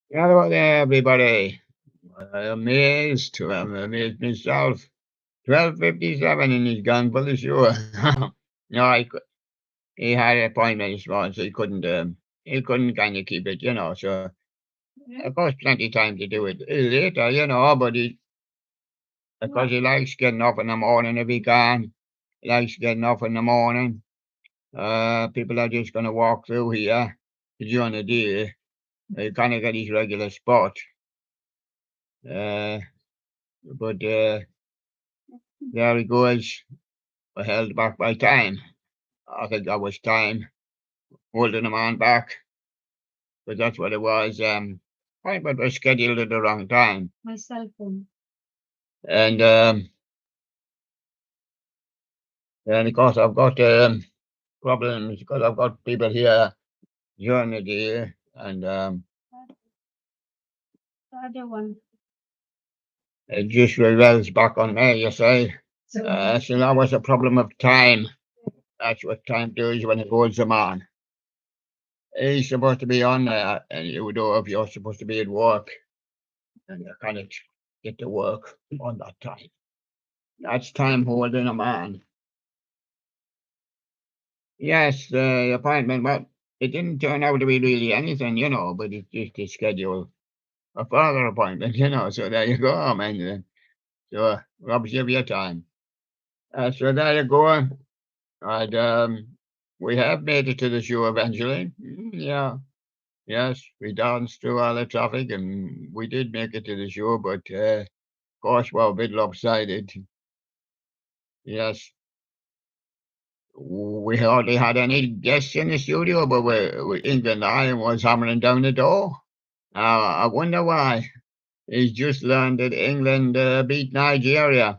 Hello there, everybody. I'm amazed myself. 12:57 and he's gone for the show. no, he had an appointment this morning, so he couldn't kind of keep it, So of course, plenty of time to do it later, But because he likes getting up in the morning if he can. He likes getting up in the morning. People are just going to walk through here during the day. He kind of get his regular spot. Uh, but there he goes. Held back by time. I think that was time holding him on back, but that's what it was. I but was scheduled at the wrong time. My cell phone. And of course I've got problems because I've got people here during the day, and the other one. It just revolves back on me, you see. So that was a problem of time. That's what time does when it holds him on. He's supposed to be on there, and you know if you're supposed to be at work, and you kind of get to work on that time. That's time holding a man. Yes, the appointment, well, it didn't turn out to be really anything, but it's just to schedule a further appointment, So there you go, man. So robs you of your time. So there you go. And we have made it to the show eventually. Yeah. Yes, we danced through all the traffic and we did make it to the show, but of course we're a bit lopsided. Yes. We hardly had any guests in the studio, but England Iron was hammering down the door. I wonder why. He's just learned that England beat Nigeria.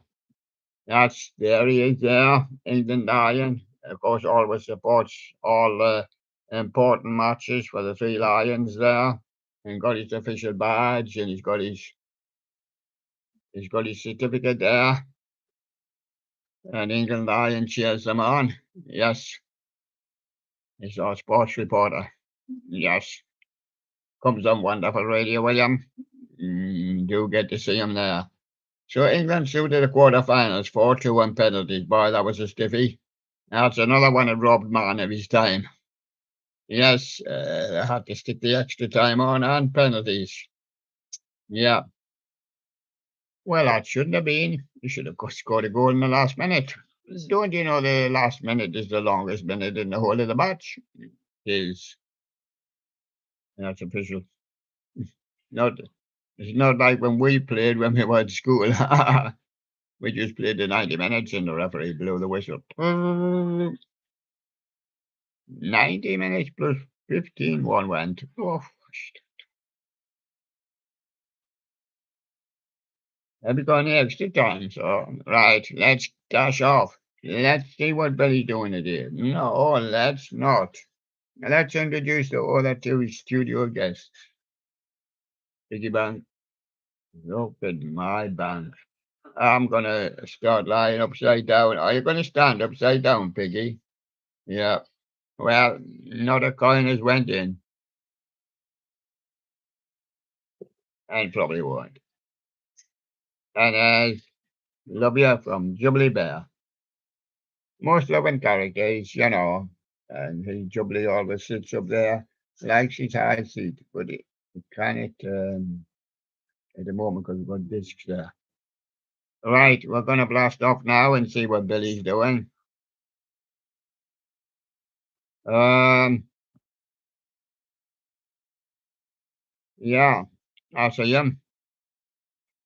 There he is there, England Iron. Of course, always supports all important matches for the Three Lions there. And got his official badge and he's got his certificate there. And England Iron cheers them on. Yes. He's our sports reporter. Yes. Comes on wonderful radio, William. Do get to see him there. So England through to the quarterfinals, 4-2 on penalties. Boy, that was a stiffy. That's another one that robbed man of his time. Yes, they had to stick the extra time on and penalties. Yeah. Well, that shouldn't have been. You should have scored a goal in the last minute. Don't you know the last minute is the longest minute in the whole of the match? Is that's official. Not It's not like when we played when we were at school. We just played the 90 minutes and the referee blew the whistle. 90 minutes plus 15 one went. Oh, have we got any extra time? So, right, let's dash off. Let's see what Billy's doing today. No, let's not. Let's introduce the other two studio guests. Piggy Bank, look at my bank. I'm gonna start lying upside down. Are you gonna stand upside down, Piggy? Yeah. Well, not a coin has went in, and probably won't. And love you from Jubilee Bear. Most loving characters, and Jubilee always sits up there, likes his high seat, but it kind at the moment because we've got discs there. Right, we're gonna blast off now and see what Billy's doing. Um, yeah, I see him.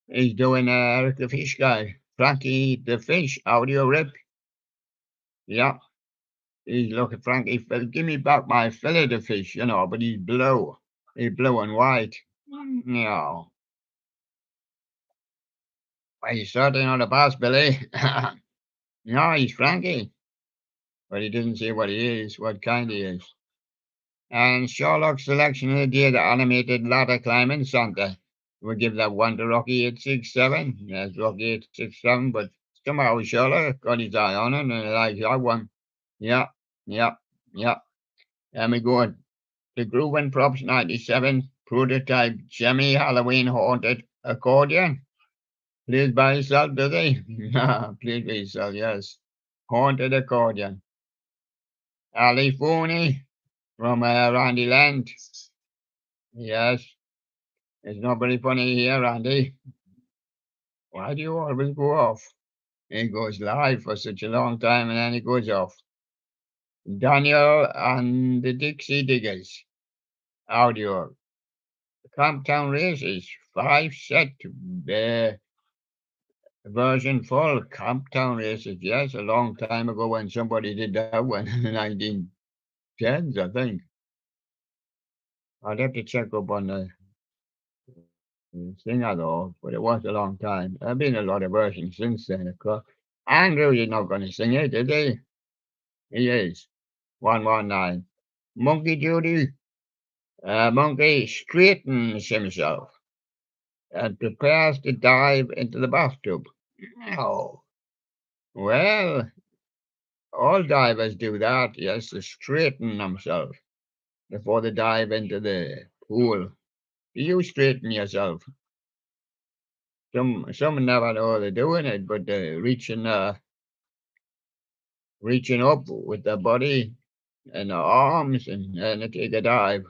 He's doing Eric the Fish guy. Frankie the Fish, audio rip. Yeah, he's looking Frankie, give me back my fillet of fish, but he's blue. He's blue and white. Yeah. Well, he's certainly not a boss, Billy. No, he's Frankie. But he doesn't say what he is, what kind he is. And Sherlock's selection of the day, the animated ladder climbing Santa. We'll give that one to Rocky 867. Yes, Rocky 867, but somehow Sherlock got his eye on it and he likes that one. Yeah, yeah. And we go on. The Groove and Props 97 prototype Jimmy Halloween haunted accordion. Plays by himself, does he? Nah, plays by himself, yes. Haunted accordion. Ali Fooney from Randy Land. Yes, it's not very funny here, Randy. Why do you always go off? It goes live for such a long time and then it goes off. Daniel and the Dixie Diggers. Audio. Camptown Races. 5 set. Version full. Camptown Races. Yes, a long time ago when somebody did that one in the 1910s, I think. I'd have to check up on the thing I know, but it was a long time. There have been a lot of versions since then, of course. Andrew, you're not going to sing it, is he? He is. 119. Monkey Judy. Monkey straightens himself and prepares to dive into the bathtub. Oh, well, all divers do that, yes, to straighten themselves before they dive into the pool. Do you straighten yourself? Some never know they're doing it, but they're reaching up with their body and their arms and they take a dive.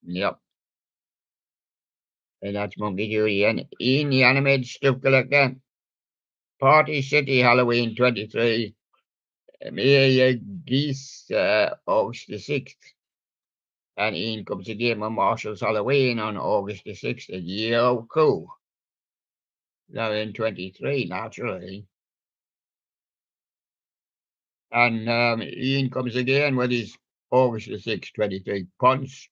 Yep. And that's Monkey Judy. And Ian, the animated stuff collector. Party City Halloween 23. May Geese August the 6th. And Ian comes again with Marshall's Halloween on August the 6th at Yo Cool. Now in 23, naturally. And Ian comes again with his August the 6th, 23 Punch.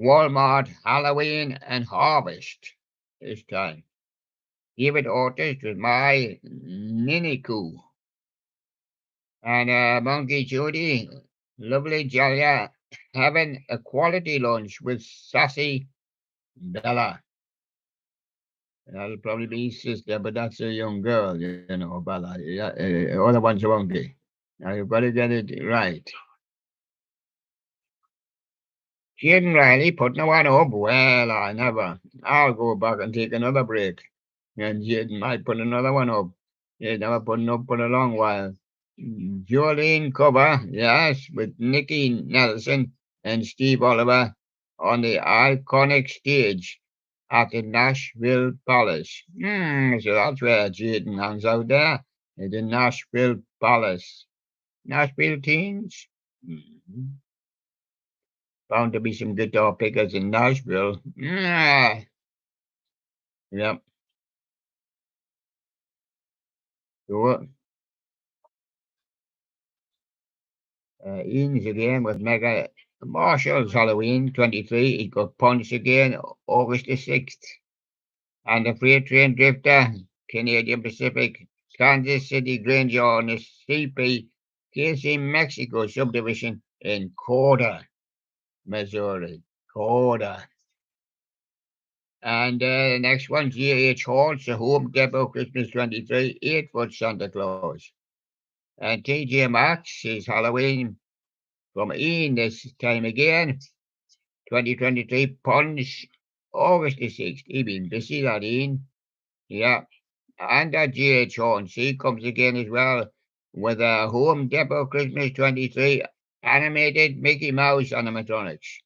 Walmart Halloween and Harvest this time. David Ortiz with my Miniku. And Monkey Judy, lovely Julia, having a quality lunch with sassy Bella. That'll probably be his sister, but that's a young girl, you know, Bella. Yeah, other one's a monkey. Now you've got to get it right. Jaden Riley putting one up. Well, I never. I'll go back and take another break. And Jaden might put another one up. He's never put it up for a long while. Jolene cover, yes, with Nicky Nelson and Steve Oliver on the iconic stage at the Nashville Palace. So that's where Jaden hangs out there, at the Nashville Palace. Nashville teens? Mhm. Bound to be some guitar pickers in Nashville. Yep. So, Ian's again with Mega Marshall's Halloween 23. He got punched again August the 6th. And the freight train drifter, Canadian Pacific, Kansas City Granger on the CP, KC Mexico subdivision in Corda, Missouri. Corda. And the next one, G.H. Hall's The Home Depot Christmas 23, 8-foot Santa Claus. And TJ Maxx is Halloween from Ian this time again. 2023 Punch, August the 6th. He been busy, that Ian. Yeah. And that G.H. Hornsey comes again as well with a Home Depot Christmas 23 animated Mickey Mouse animatronics.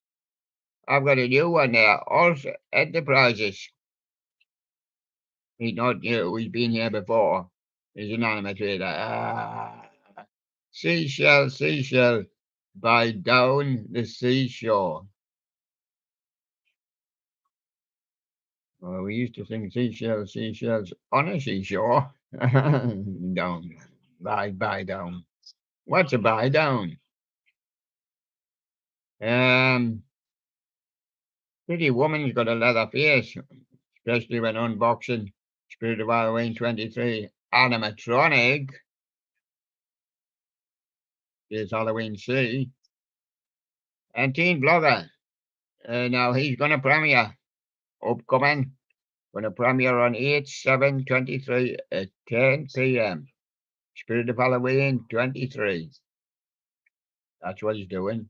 I've got a new one there. Also Enterprises. He's not new. He's been here before. He's an animator. Seashell, seashell, by down the seashore. Well, we used to sing seashells, seashells on a seashore. Down, by down. What's a buy down? Um, Pretty Woman's got a leather face, especially when unboxing Spirit of Halloween 23 animatronic. Is Halloween C. And Teen Blogger. Now he's going to premiere. Upcoming. Going to premiere on 8/7/23 at 10 p.m. Spirit of Halloween 23. That's what he's doing.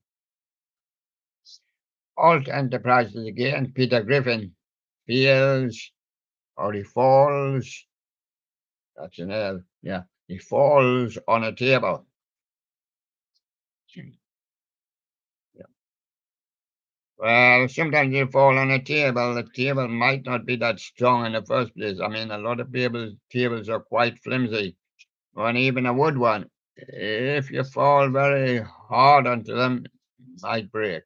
Alt Enterprises again, Peter Griffin, Fields, or he falls, that's an L, yeah, he falls on a table. Yeah. Well, sometimes you fall on a table, the table might not be that strong in the first place. I mean, a lot of people's tables are quite flimsy, or even a wood one. If you fall very hard onto them, it might break.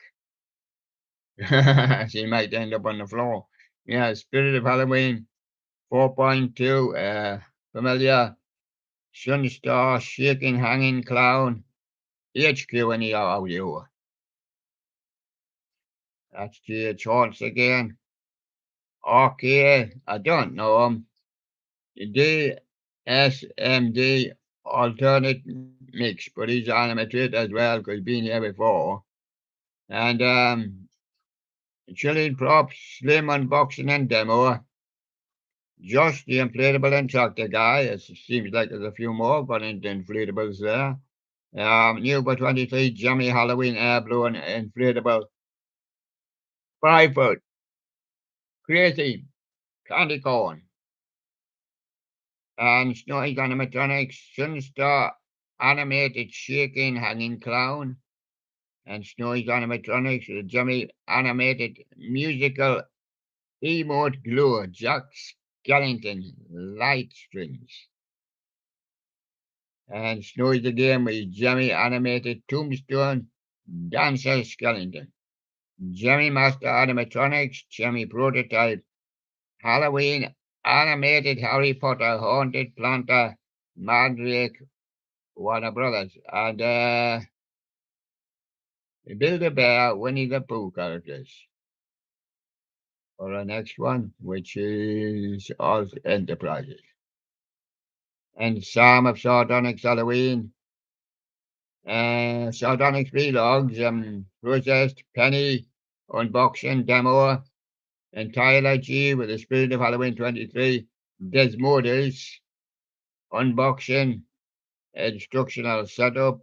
So you might end up on the floor. Yeah, Spirit of Halloween 4.2, familiar. Sunstar, Shaking Hanging Clown, HQ in the audio. That's GH Horse again. Okay, I don't know him. DSMD alternate mix, but he's animated as well because he's been here before. And chilling props, slim unboxing and demo. Josh, the inflatable instructor guy. It seems like there's a few more got into inflatables there. New for 23, Jimmy Halloween air balloon inflatable. 5 foot. Crazy. Candy corn. And Snowy animatronics. Sunstar animated shaking hanging clown. And Snowy's animatronics. The Jimmy animated musical emote glue. Jack Skellington light strings. And Snowy's the game with Jimmy animated tombstone dancer skeleton. Jimmy Master animatronics. Jimmy prototype. Halloween animated Harry Potter haunted planter Mandrake Warner Brothers and Build a Bear Winnie the Pooh characters. For the next one, which is Oz Enterprises. And Psalm of Sardonyx Halloween. Sardonyx Vlogs, processed Penny unboxing demo and Tyler G with the Spirit of Halloween 23. Desmodus unboxing instructional setup.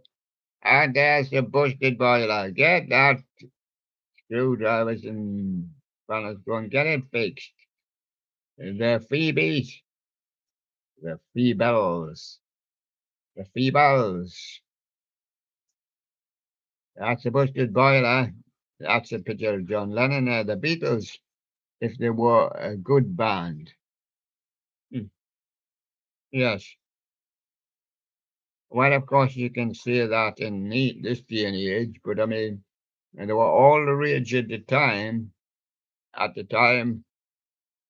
And there's the busted boiler. Get that screwdrivers and fellas go and get it fixed. The Phoebes, the Phoebels, the Phoebels. That's the busted boiler. That's a picture of John Lennon there, the Beatles, if they were a good band. Hmm. Yes. Well, of course, you can say that in this day and age, but I mean, and they were all the rage at the time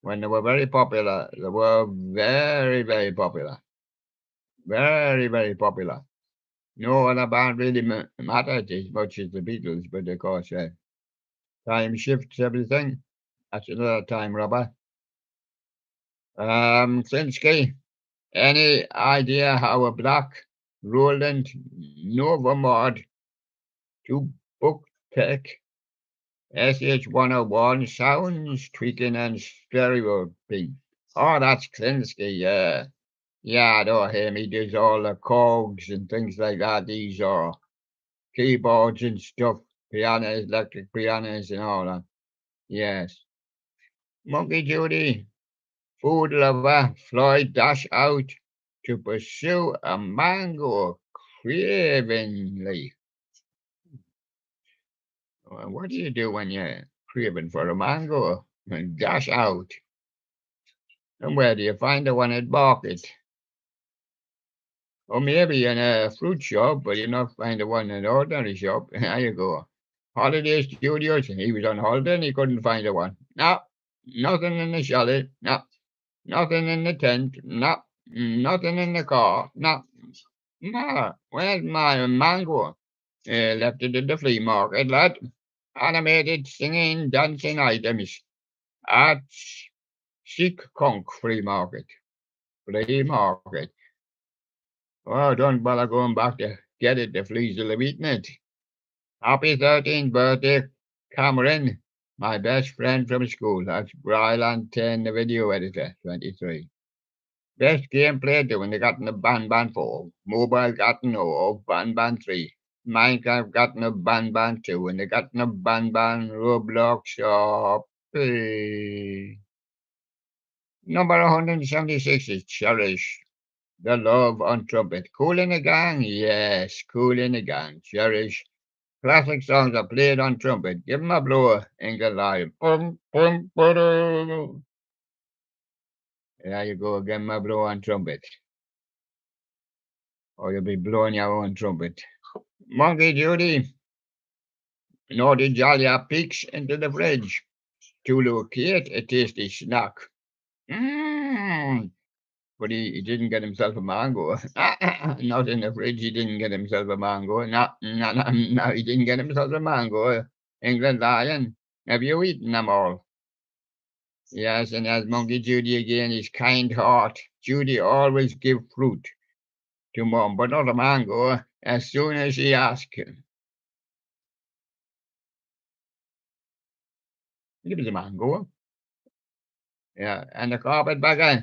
when they were very popular. They were very, very popular. Very, very popular. No other band really mattered as much as the Beatles, but of course, time shifts everything. That's another time robber. Sinsky, any idea how a black Roland Nova Mod 2 book tech SH101 sounds tweaking and stereo ping? Oh, that's Klinsky, yeah. Yeah, I know him. He does all the cogs and things like that. These are keyboards and stuff, pianos, electric pianos and all that. Yes. Monkey Judy, food lover, Floyd dash out to pursue a mango cravingly. What do you do when you're craving for a mango? Dash out. And where do you find the one at market? Or maybe in a fruit shop, but you not find the one in an ordinary shop. There you go. Holiday Studios, he was on holiday and he couldn't find the one. No, nothing in the chalet. No, nothing in the tent. No, nothing in the car. No, no. Where's my mango? Left it at the flea market, lad. Animated singing, dancing items at Chic Conk Flea Market. Flea Market. Oh, don't bother going back to get it. The fleas will have eaten it. Happy 13th birthday, Cameron, my best friend from school. That's Bryland 10, the video editor, 23. Best game played when they got in the Ban 4. Mobile got no, Ban 3. Minecraft got no ban too, and they got no ban Roblox or number 176 is Cherish. The Love on Trumpet. Cool in the Gang? Yes, Cool in the Gang. Cherish. Classic songs are played on trumpet. Give 'em a blow, England Live. Bum, bum, ba-dum. There you go, give 'em a blow on trumpet. Or you'll be blowing your own trumpet. Monkey Judy, Naughty Jolly peeks into the fridge to locate a tasty snack. Mm. But he didn't get himself a mango. Not in the fridge, he didn't get himself a mango. No, he didn't get himself a mango. England Lion, have you eaten them all? Yes, and as Monkey Judy again, his kind heart. Judy always give fruit to Mom, but not a mango, as soon as she asks him. Give us a mango. Yeah, and the carpetbagger,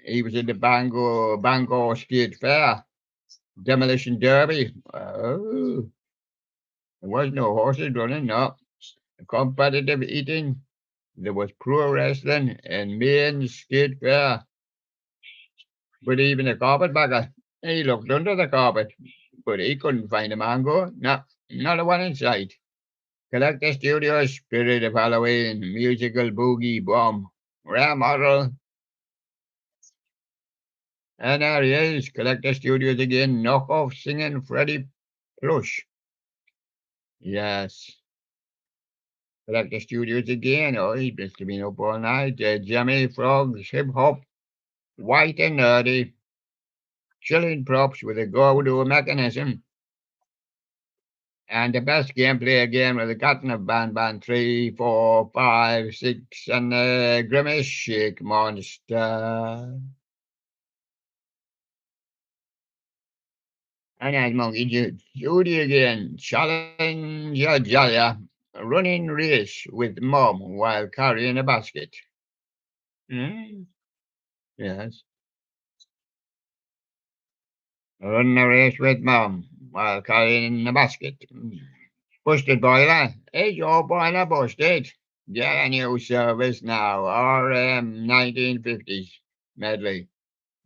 he was in the Bangor State Fair, Demolition Derby. Oh, there was no horses running, no. Competitive eating. There was pro wrestling and main state fair. But even the carpetbagger, he looked under the carpet, but he couldn't find a mango. No, not a one in sight. Collector Studios, Spirit of Halloween, Musical Boogie Bomb, Rare Model, and there he is, Collector Studios again, knockoff singing Freddy Plush. Yes, Collector Studios again. Oh, he must have been up all night. Jimmy Frogs, Hip Hop, White and Nerdy, chilling props with a go-to mechanism. And the best gameplay again with the Cotton of Ban 3, 4, 5, 6, and the Grimace Shake Monster. And as Monkey Judy again, Challenger Jaya, running race with Mom while carrying a basket. Mm, yes. Running a race with Mom while carrying a basket. Busted boiler. Is your boiler busted? Get a new service now. RM 1950s medley.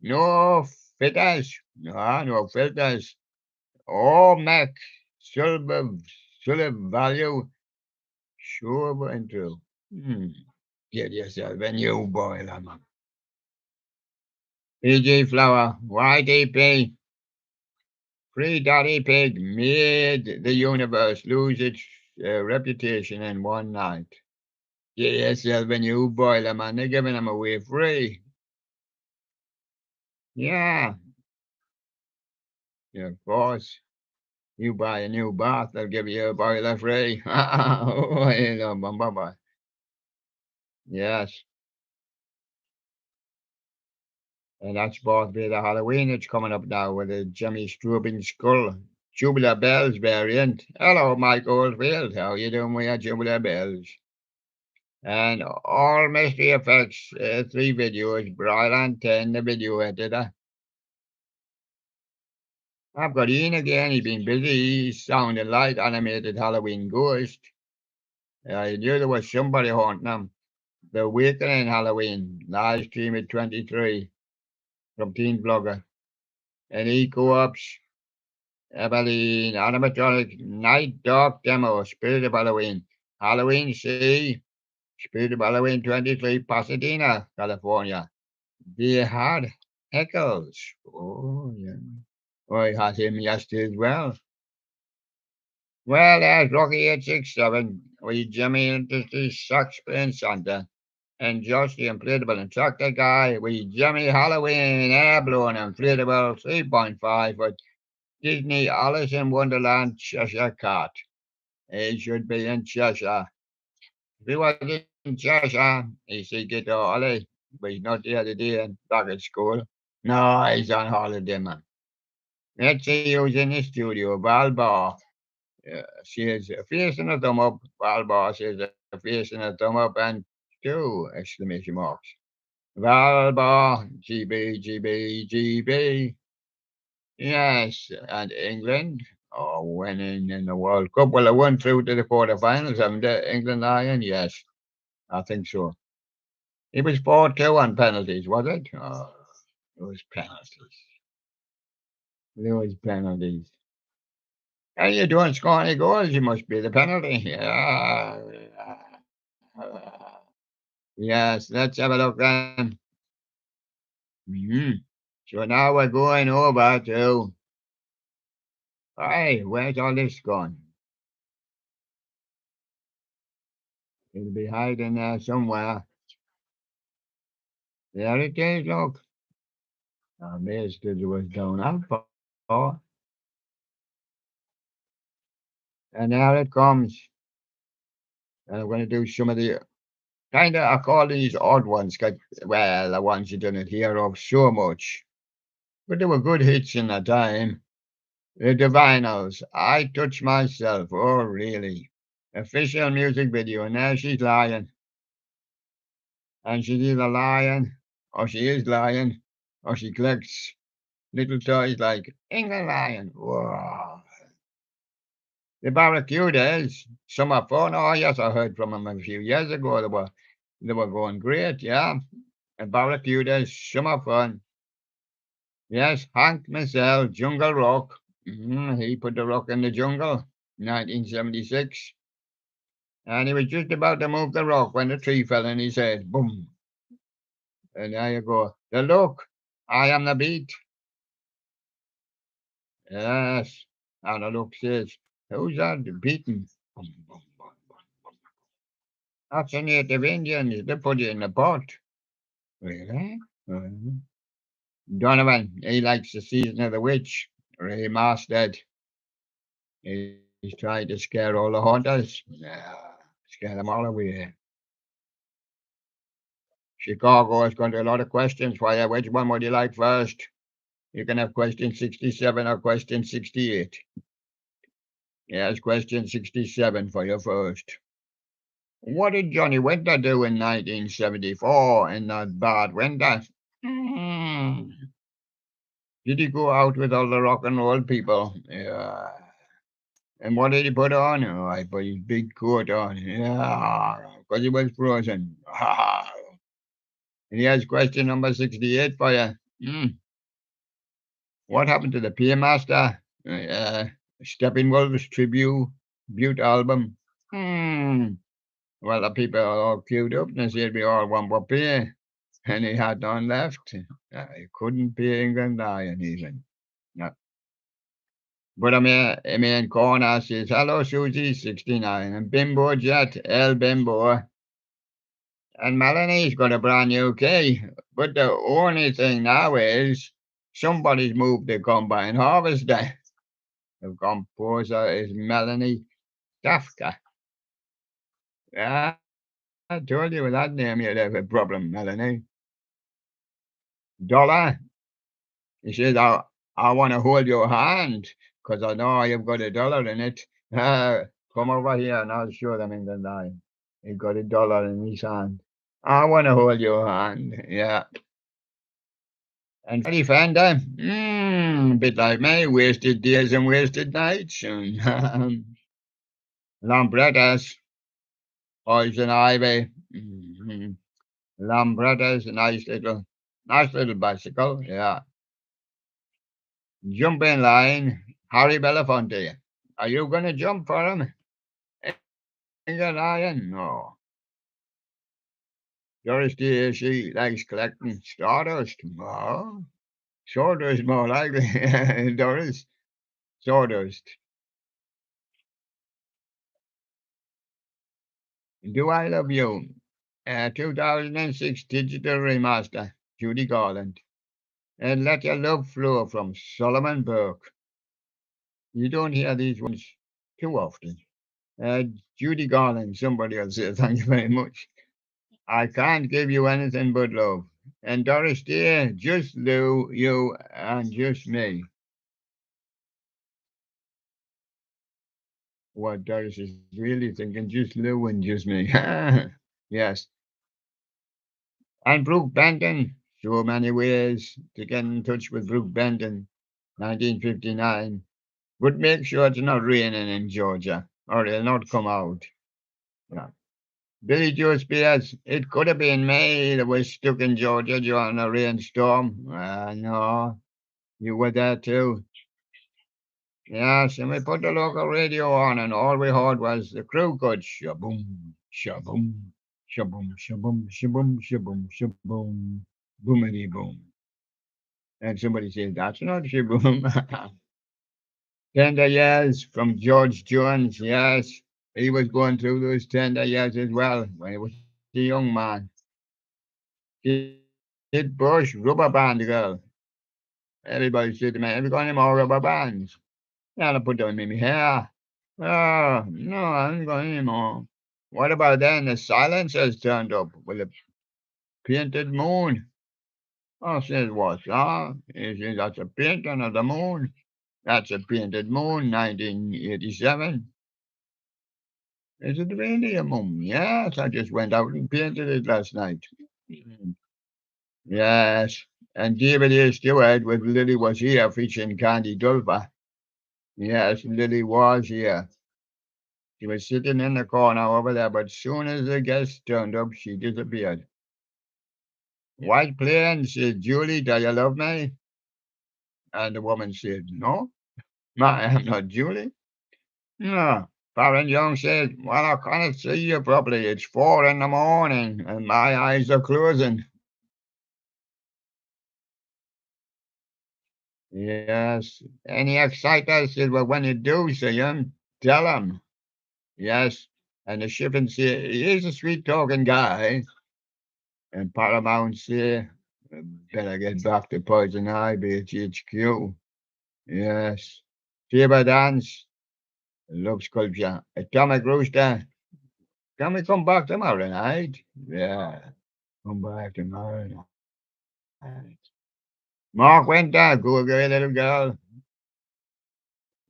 No filters. No filters. Oh, Mac. Silver, silver value. Sure and true. Get yourself a new boiler, man. PG Flower. YTP. Free Daddy Pig made the universe lose its reputation in one night. Get yourself a new boiler, man. They're giving them away free. Yeah, yeah, of course. You buy a new bath, they'll give you a boiler free. Oh, you know, bye. Yes, and that's both bit of Halloween. It's coming up now with a Jimmy Strubing skull. Tubular Bells variant. Hello, Mike Oldfield. How you doing with your Tubular Bells? And all mystery effects, 3 videos, Brian 10, the video editor. I've got Ian again. He's been busy. He's sounding like animated Halloween ghost. I knew there was somebody haunting him. The Awakening Halloween, live stream at 23 from Teen Vlogger. And Eco-Ops, Evelyn, Animatronic, Night Dog Demo, Spirit of Halloween. Halloween C, Spirit of Halloween 23, Pasadena, California. They had Eccles. Oh, yeah. Oh, I had him yesterday as well. Well, there's Rocky 867 with Jimmy Industry Sax playing Santa. And Josh the Inflatable and Tractor Guy with Jimmy Halloween Airblowing Inflatable 3.5 with Disney Alice in Wonderland Cheshire Cat. He should be in Cheshire. If he was in Cheshire, he'd see Guitar Ollie, but he's not there today and back at school. No, he's on holiday, man. Let's see who's in the studio. Val Barr. Says a face and a thumb up. Val Barr says a face and a thumb up and 2 exclamation marks. Valbar, GB, GB, GB. Yes, and England. Oh, winning in the World Cup. Well, I won through to the quarterfinals, haven't they? England Iron, yes, I think so. It was 4-2 on penalties, was it? Oh, it was penalties. It was penalties. How you doing scoring any goals? You must be the penalty. Yeah. Yes, let's have a look then. Mhm. So now we're going over to. Hey, where's all this gone? It'll be hiding there somewhere. There it is, look. I missed it was down up. Oh, and there it comes. And I'm going to do some of the kind of, I call these odd ones, 'cause, well, the ones you didn't hear of so much. But they were good hits in the time. The Divinos, I Touch Myself. Oh, really? Official music video, and there she's lying. And she's either lying, or she is lying, or she collects little toys like England Lion. Whoa. The Barracudas, some are fun. Oh, yes, I heard from them a few years ago. They were going great, yeah. And Barracudas, some are fun. Yes, Hank Massell, Jungle Rock. He put the rock in the jungle, 1976. And he was just about to move the rock when the tree fell in his head. Boom. And there you go. The look. I am the beat. Yes. And the look says, who's that beating? Boom, boom, boom, boom, boom. That's a native Indian. They put it in a pot. Really? Donovan, he likes the season of the witch. Remastered. He's trying to scare all the hunters. Yeah, scare them all away. Chicago has got a lot of questions for you. Which one would you like first? You can have question 67 or question 68. Yes, question 67 for you first. What did Johnny Winter do in 1974 in that bad winter? Hmm. Did he go out with all the rock and roll people? Yeah. And what did he put on? Oh, I put his big coat on. Yeah, because he was frozen. And here's question number 68 for you. What happened to the Paymaster? Steppenwolf's tribute Butte album? Well, the people are all queued up and said we all want more pay. And he had none left. He couldn't pay England Lion even. No. But I mean, corner says, hello, Susie, 69. And Bimbo Jet, El Bimbo. And Melanie's got a brand new key. But the only thing now is somebody's moved the combine harvester. The composer is Melanie Dafka. Yeah, I told you with that name you'd have a problem, Melanie. Dollar, he says, I want to hold your hand because I know you've got $1 in it. Come over here and I'll show them in the line. He got $1 in his hand. I want to hold your hand. Yeah. And Freddie Fender, a bit like me, wasted days and wasted nights. And Lambrettas, Poison Ivy. Lambrettas, nice little bicycle. Yeah. Jumping line, Harry Belafonte. Are you going to jump for him? England Lion? No. Doris Day, she likes collecting stardust. No. Sawdust, more likely. Doris, sawdust. Do I Love You? 2006 digital remaster, Judy Garland. And Let Your Love Flow from Solomon Burke. You don't hear these ones too often. Uh, Judy Garland, somebody else here, thank you very much. I can't give you anything but love. And Doris Day, just Lou, you, and just me. What Doris is really thinking, just Lou and just me. Yes. And Brooke Benton, so many ways to get in touch with Brooke Benton, 1959. But make sure it's not raining in Georgia, or it'll not come out. Yeah. Billy Joe Spears, it could have been me that was stuck in Georgia during a rainstorm. No, you were there too. Yes, and we put the local radio on, and all we heard was the crew cut shaboom, shaboom, shaboom, shaboom, shaboom, shaboom, shaboom, boomity boom. And somebody said, "That's not shaboom." Tender years from George Jones, yes. He was going through those tender years as well when he was a young man. Kid Bush, rubber band girl. Everybody said to me, have you got any more rubber bands? Yeah, I put them in my hair. Oh, no, I haven't got any more. What about then? The silencers turned up with a painted moon. I said, what's that? He said, that's a painting of the moon. That's a painted moon, 1987. Is it really a moon? Yes, I just went out and painted it last night. Mm. Yes, and David A. Stewart with Lily was here featuring Candy Dulfer. Yes, Lily was here. She was sitting in the corner over there, but soon as the guests turned up, she disappeared. White Plains said, Julie, do you love me? And the woman said, no, I am not Julie. No. Baron Young said, well, I can't see you properly. It's 4 in the morning and my eyes are closing. Yes. Any exciter said, well, when you do see him, tell him. Yes. And the shipping said, he is a sweet talking guy. And Paramount said, better get back to Poison Ivy at HQ. Yes. Saber Dance, Love Sculpture. Atomic Rooster, can we come back tomorrow night? Yeah. Come back tomorrow night. Mark Winter, go away, little girl.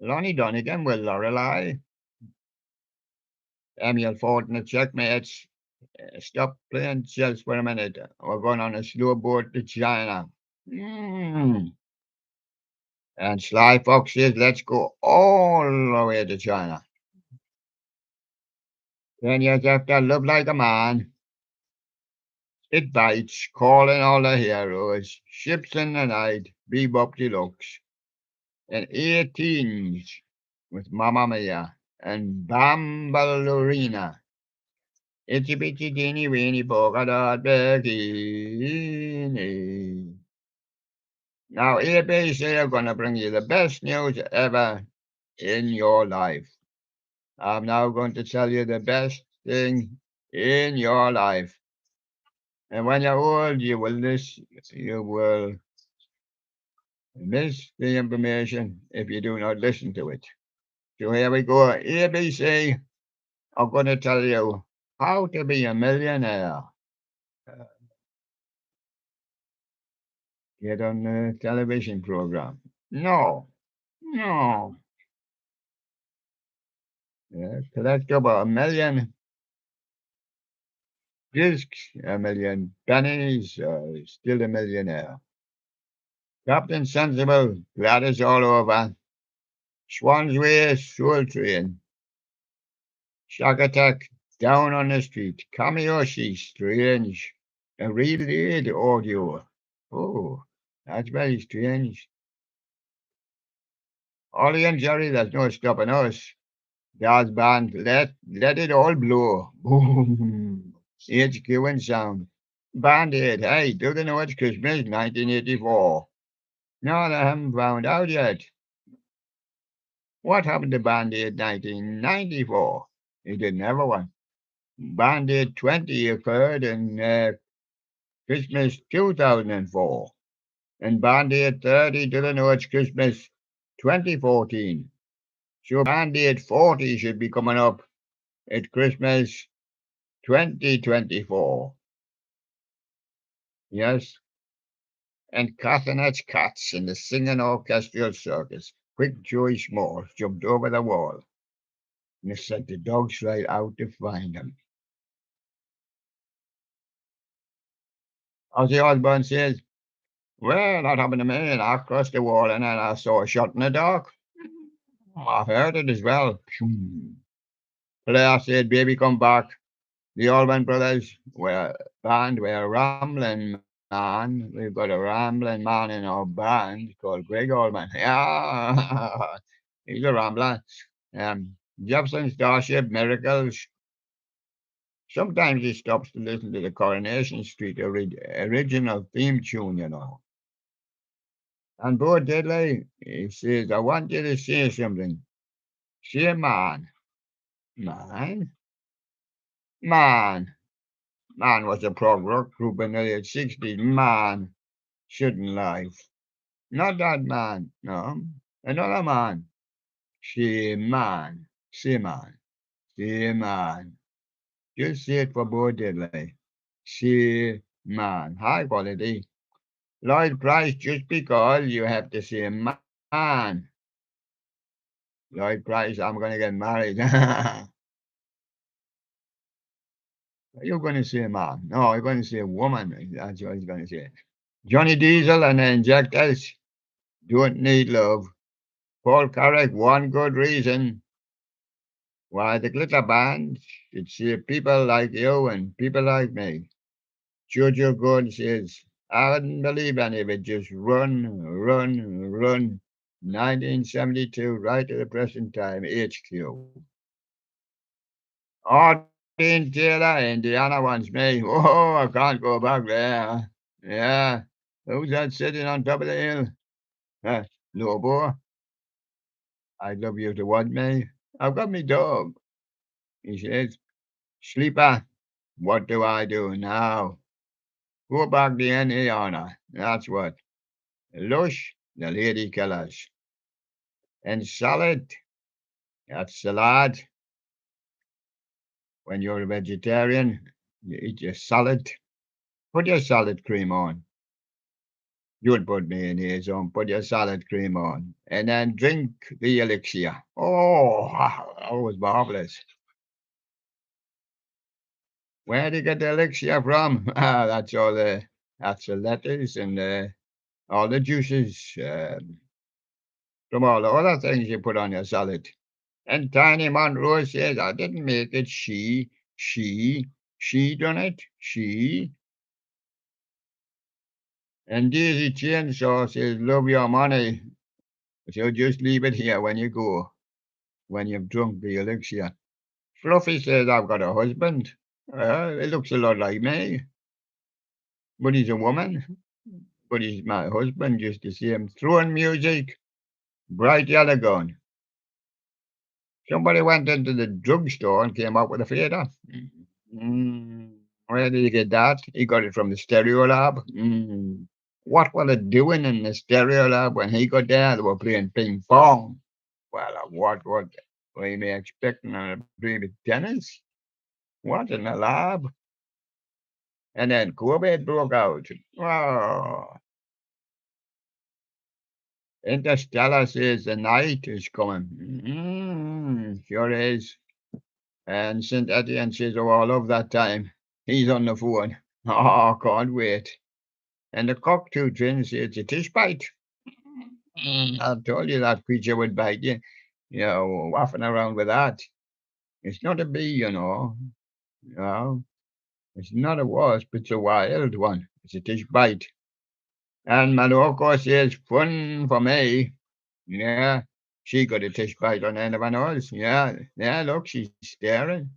Lonnie Donegan with Lorelei. Emil Ford and the Checkmates. Stop playing chess for a minute. We're going on a slow boat to China. Mm. And Sly Fox says, let's go all the way to China. 10 years after Love Like a Man, it bites, calling all the heroes. Ships in the night, Bebop Deluxe. And 18s with Mamma Mia and Bambalurina. Itsy bitsy teeny weeny polka dot bikini. Now, ABC are going to bring you the best news ever in your life. I'm now going to tell you the best thing in your life. And when you're old, you will miss the information if you do not listen to it. So here we go. ABC are going to tell you how to be a millionaire. Uh, Get on the television program. No, no. Collect about 1 million discs, 1 million pennies, still a millionaire. Captain Sensible, Gladys all over. Swan's Way, Soul Train. Shark Attack, Down on the Street. Kamiyoshi, Strange. A relayed audio. Oh, that's very strange. Ollie and Jerry, there's no stopping us. Jazz band, let it all blow. Boom. HQ and sound. Band-Aid, hey, do they know it's Christmas 1984? No, they haven't found out yet. What happened to Band-Aid 1994? It didn't have one. Band-Aid 20 occurred in Christmas 2004. And Band-Aid 30, do they know it's Christmas 2014? So Band-Aid 40 should be coming up at Christmas 2024. Yes. And Cathanet's cats in the singing orchestral circus. Quick Joey Smalls jumped over the wall and sent the dogs right out to find him. Ozzy Osbourne says, well, that happened to me, and I crossed the wall and then I saw a shot in the dark. I've heard it as well. Player said, "Baby, come back." The Allman Brothers were band were rambling man. We've got a rambling man in our band called Greg Allman. Yeah, he's a rambler. Jefferson Starship Miracles. Sometimes he stops to listen to the Coronation Street original theme tune, you know. And Bo Diddley, he says, I want you to say something. Say man. Man? Man. Man was a prog rock group in the late 60s. Man shouldn't life. Not that man, no. Another man. Say man. Say man. Say man. Just say it for Bo Diddley. Say man. High quality. Lloyd Price, just because you have to say man. Lloyd Price, I'm going to get married. Are you going to say man? No, you're going to say woman. That's what he's going to say. Johnny Diesel and the Injectors don't need love. Paul Carrick, one good reason why the glitter band should see people like you and people like me. Jojo Gordon says, I wouldn't believe any of it. Just run, run, run. 1972, right to the present time, HQ. Dean Taylor, Indiana wants me. Oh, I can't go back there. Yeah. Who's that sitting on top of the hill? Uh, Lobo, I'd love you to want me. I've got me dog. He says, Sleeper, what do I do now? Go back the NA honor. That's what. Lush, the lady killers. And salad, that's salad. When you're a vegetarian, you eat your salad. Put your salad cream on. Don't put mayonnaise on. Put your salad cream on. And then drink the elixir. Oh, that was marvelous. Where did you get the elixir from? That's the lettuce and all the juices from all the other things you put on your salad. And Tiny Monroe says, I didn't make it. She done it. She. And Daisy Chainsaw says, love your money. So just leave it here when you go, when you've drunk the elixir. Fluffy says, I've got a husband. It looks a lot like me, but he's a woman. But he's my husband just the same. Throwing music, bright yellow gun. Somebody went into the drugstore and came out with a fader. Mm, where did he get that? He got it from the stereo lab. What were they doing in the stereo lab when he got there? They were playing ping pong. Well, what were you expecting to play with tennis? What in the lab? And then COVID broke out. Oh, Interstellar says the night is coming. Sure is. And St. Etienne says, oh, I love that time. He's on the phone. Oh, can't wait. And the cockatoo twins says, it's a tish bite. I told you that creature would bite you. You know, waffling around with that. It's not a bee, you know. No, it's not a wasp, it's a wild one. It's a tish bite. And Maloko says, fun for me. Yeah, she got a tish bite on anyone else. Yeah, look, she's staring.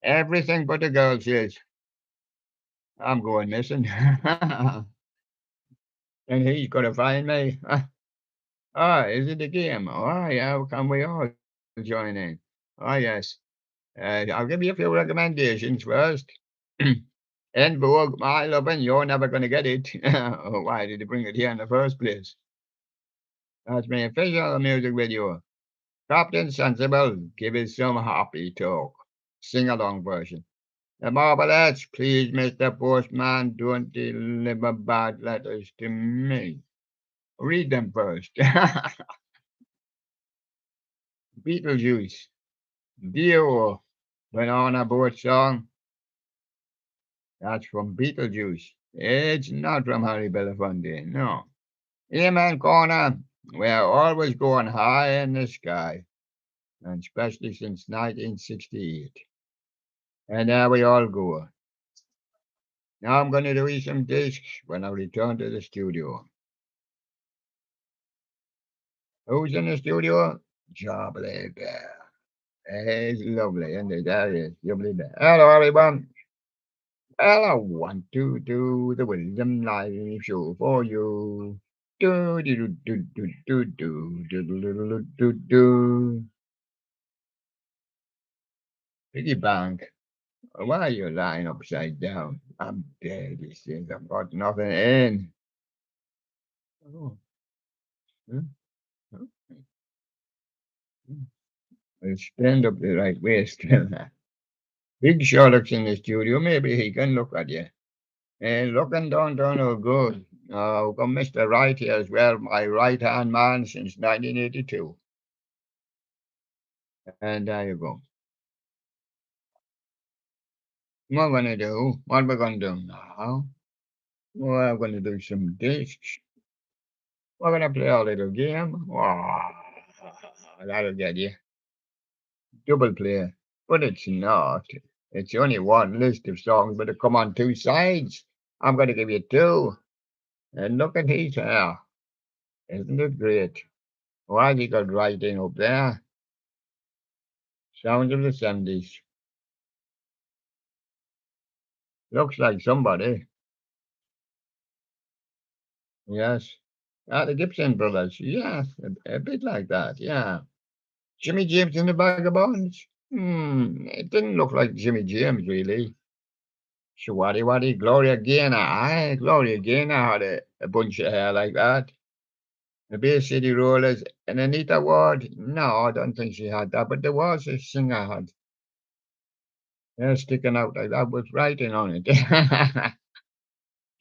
Everything but the girl says, I'm going missing. And he's going to find me. Is it a game? Oh, yeah, can we all join in? Oh, yes. I'll give you a few recommendations first. En Vogue, my loving, you're never going to get it. Why did you bring it here in the first place? That's my official music video. Captain Sensible, give us some happy talk. Sing along version. The Marvelettes, please, Mr. Postman, don't deliver bad letters to me. Read them first. Beetlejuice, Dio, Banana Boat Song. That's from Beetlejuice. It's not from Harry Belafonte, no. Amen Corner, We're always going high in the sky, and especially since 1968. And there we all go. Now I'm going to do some discs when I return to the studio. Who's in the studio? Jobly there. It's lovely, and there is lovely there. Hello, everyone. Well, I want to do the Wisdom Live show for you. Do do do do do do do do do do do do. Piggy bank. Why are you lying upside down? I'm dead. He says I've got nothing in. Oh, huh, huh, huh. Well, stand up the right way still. Big Sherlock's in the studio. Maybe he can look at you. And looking down all good. We've got Mr. Right here as well, my right-hand man since 1982. And there you go. What am I going to do? What am I going to do now? Well, I'm going to do some discs. We're going to play a little game. Oh, that'll get you. Double play. But it's not. It's only one list of songs, but it come on two sides. I'm going to give you two. And look at his hair. Isn't it great? Why has he got writing up there? Sounds of the 70s. Looks like somebody. Yes. The Gibson brothers. Yes, a bit like that. Yeah. Jimmy James and the Vagabonds. It didn't look like Jimmy James, really. Shawady Waddy, Gloria Gaynor. Aye, Gloria Gaynor had a bunch of hair like that. The Bay City Rollers and Anita Ward. No, I don't think she had that, but there was a singer had hair sticking out like that with writing on it.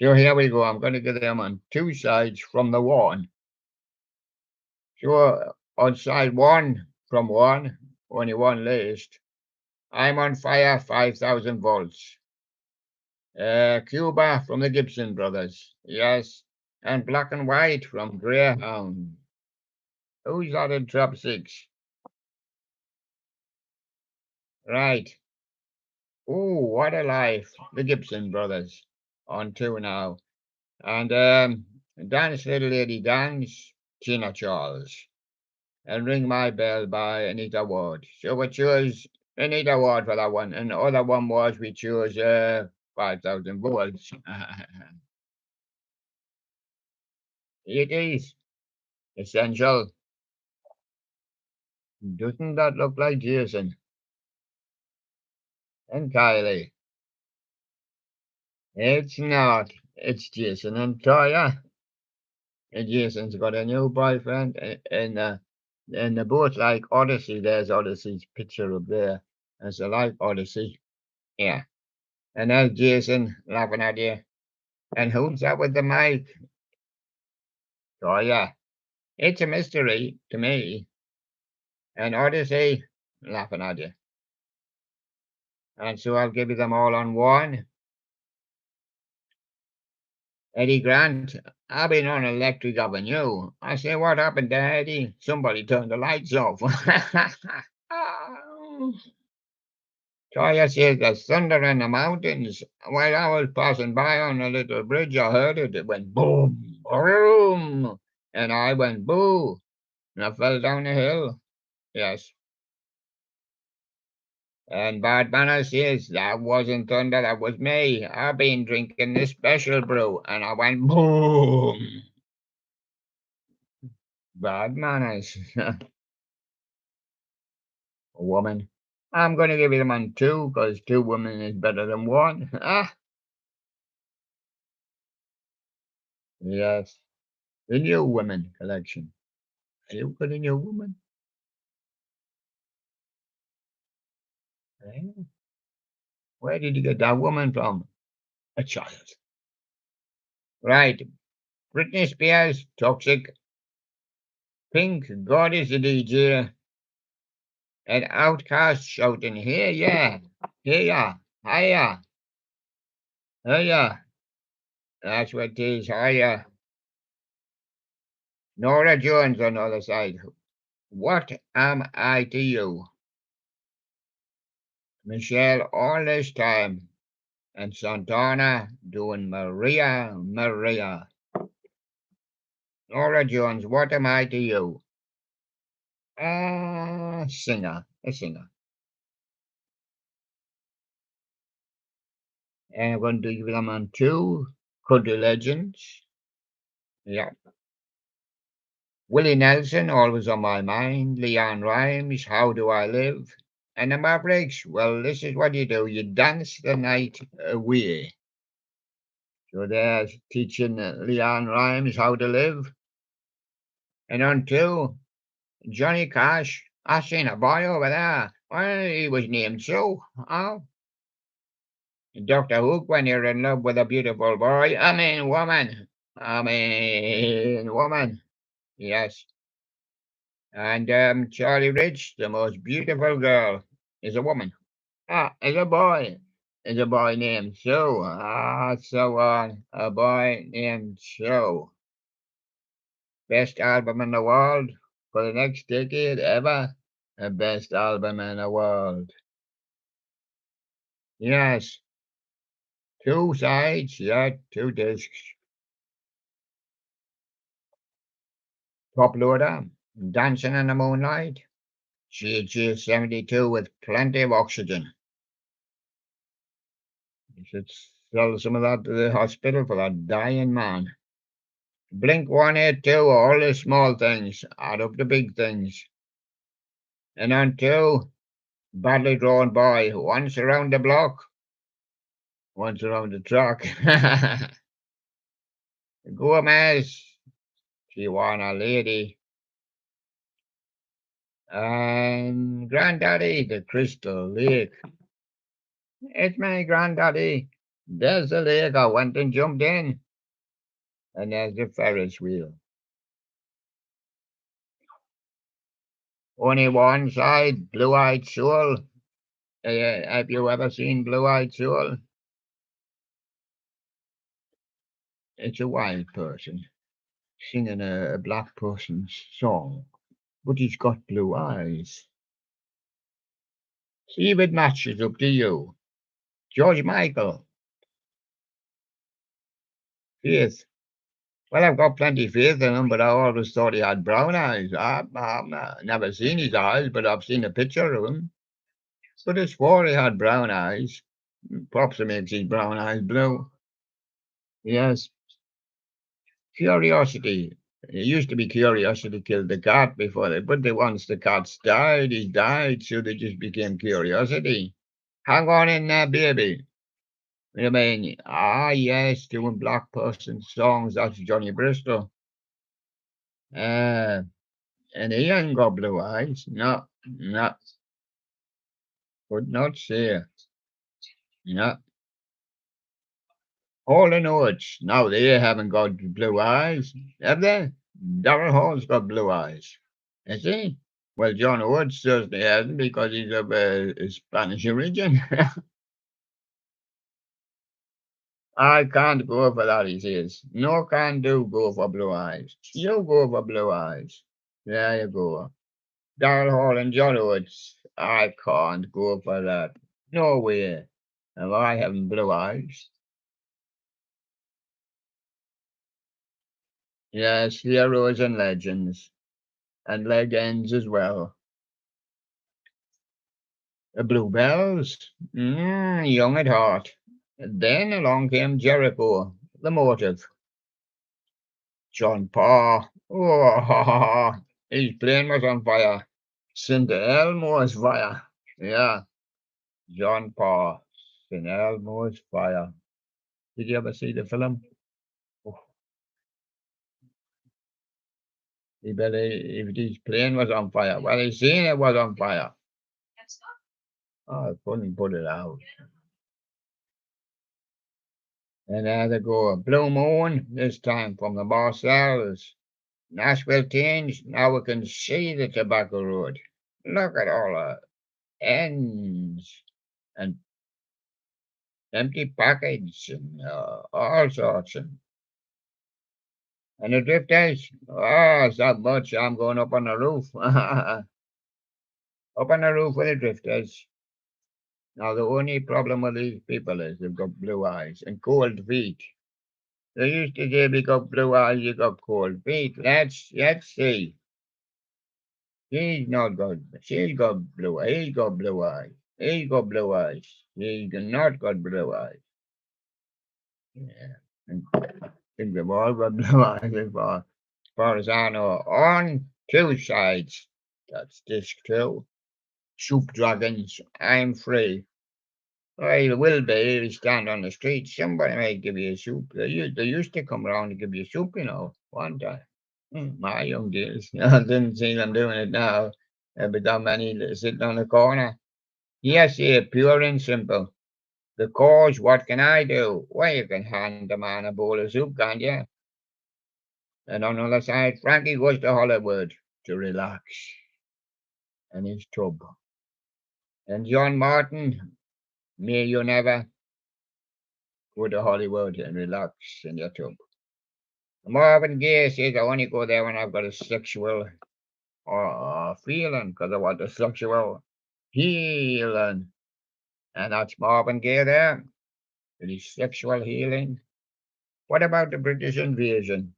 So here we go. I'm going to get them on two sides from the one. So on side one, from one, only one list. I'm on fire, 5,000 volts. Cuba from the Gibson brothers. Yes. And black and white from Greyhound. Who's that in top six? Right. Oh, what a life. The Gibson brothers on two now. And Dance Little Lady Dance, Tina Charles. And Ring My Bell by Anita Ward. So we chose Anita Ward for that one. And the other one was we chose 5,000 volts. It is essential. Doesn't that look like Jason and Kylie? It's not. It's Jason and Toya. And Jason's got a new boyfriend, and they both like Odyssey. There's Odyssey's picture up there. As a like Odyssey. Yeah. And there's Jason laughing at you. And who's that with the mic? Toya. It's a mystery to me. And Odyssey laughing at you. And so I'll give you them all on one. Eddie Grant, I've been on Electric Avenue. I say, what happened to Eddie? Somebody turned the lights off. Toya says there's thunder in the mountains. While I was passing by on a little bridge, I heard it. It went boom, boom. And I went boo. And I fell down the hill. Yes. And Bad Banner says, that wasn't thunder, that was me. I've been drinking this special brew. And I went boom. Bad manners. A woman. I'm going to give you them on two because two women is better than one. Yes. The New Women collection. Are you got a new woman? Eh? Where did you get that woman from? A child. Right. Britney Spears, Toxic. Pink, God is the DJ. And Outcast shouting, here, yeah. Here, yeah. Hiya. Hiya. That's what it is. Hiya. Nora Jones on the other side. What am I to you? Michelle all this time. And Santana doing Maria, Maria. Nora Jones, what am I to you? Singer, a singer. And I'm going to give them on two country legends. Yeah. Willie Nelson, always on my mind. Leon Rhymes, How Do I Live? And the Mavericks, well, this is what you do. You dance the night away. So they're teaching Leon Rhymes how to live. And on two, Johnny Cash, I seen a boy over there. Well, he was named Sue. Oh, Dr. Hook when you're in love with a beautiful boy. I mean, woman. I mean, woman. Yes. And Charlie Rich, the most beautiful girl, is a woman. Is a boy. Is a boy named Sue. So on. A boy named Sue. Best album in the world for the next decade ever. The best album in the world. Yes. Two sides, yeah, two discs. Top loader. Dancing in the moonlight. GG 72 with plenty of oxygen. You should sell some of that to the hospital for that dying man. Blink 182, all the small things add up to big things. And on two, badly drawn boy, once around the block, once around the track. Gomez, she won a lady. And Granddaddy, the Crystal Lake. It's my granddaddy. There's the lake. I went and jumped in. And there's the Ferris wheel. Only one side, blue-eyed soul. Have you ever seen blue-eyed soul? It's a white person singing a black person's song, but he's got blue eyes. See if it matches up to you. George Michael, Faith. Well, I've got plenty of faith in him, but I always thought he had brown eyes. I've never seen his eyes, but I've seen a picture of him. But I swore he had brown eyes. Perhaps it makes his brown eyes blue. Yes, curiosity. It used to be curiosity killed the cat before they, but they, once the cat's died, he died, so they just became curiosity. Hang on in there, baby. I mean, yes, doing black person songs. That's Johnny Bristol. Uh, and he ain't got blue eyes. No, no, could not say. No. All the Notes. No, they haven't got blue eyes, have they? Darren Hall's got blue eyes. Has he? Well, John Woods certainly hasn't because he's of Spanish origin. I can't go for that, he says. No can do go for blue eyes. You go for blue eyes. There you go. Darrell Hall and John Woods. I can't go for that. No way. If I haven't blue eyes. Yes, heroes and legends. And legends as well. The Bluebells. Young at heart. Then along came Jericho, the motive. John Parr. Oh, his plane was on fire. St. Elmo's fire. Yeah, John Parr. St. Elmo's fire. Did you ever see the film? Oh, he better, if his plane was on fire. Well, he seen it was on fire. Oh, I couldn't put it out. And there they go. Blue Moon, this time from the Marcells. Nashville Teens, now we can see the Tobacco Road. Look at all the ends and empty package and all sorts. And And the drifters, oh, so much. I'm going up on the roof. Up on the roof with the drifters. Now, the only problem with these people is they've got blue eyes and cold feet. They used to say, if you got blue eyes, you got cold feet. Let's see. He's not got, she's got blue eyes. He's got blue eyes. He's got blue eyes. He's not got blue eyes. Yeah. And I think they've all got blue eyes as far as I know. On two sides. That's disc two. Soup dragons. I'm free. Well, you will be if you stand on the street. Somebody might give you a soup. They used to come around and give you soup, one time. My young days. I didn't see them doing it now. Every that many sitting on the corner. Yes, yeah, pure and simple. The cause, what can I do? Well, you can hand the man a bowl of soup, can't you? And on the other side, Frankie goes to Hollywood to relax in his tub. And John Martin, may you never go to Hollywood and relax in your tub. Marvin Gaye says I only go there when I've got a sexual feeling because I want a sexual healing. And that's Marvin Gaye there with his sexual healing. What about the British invasion?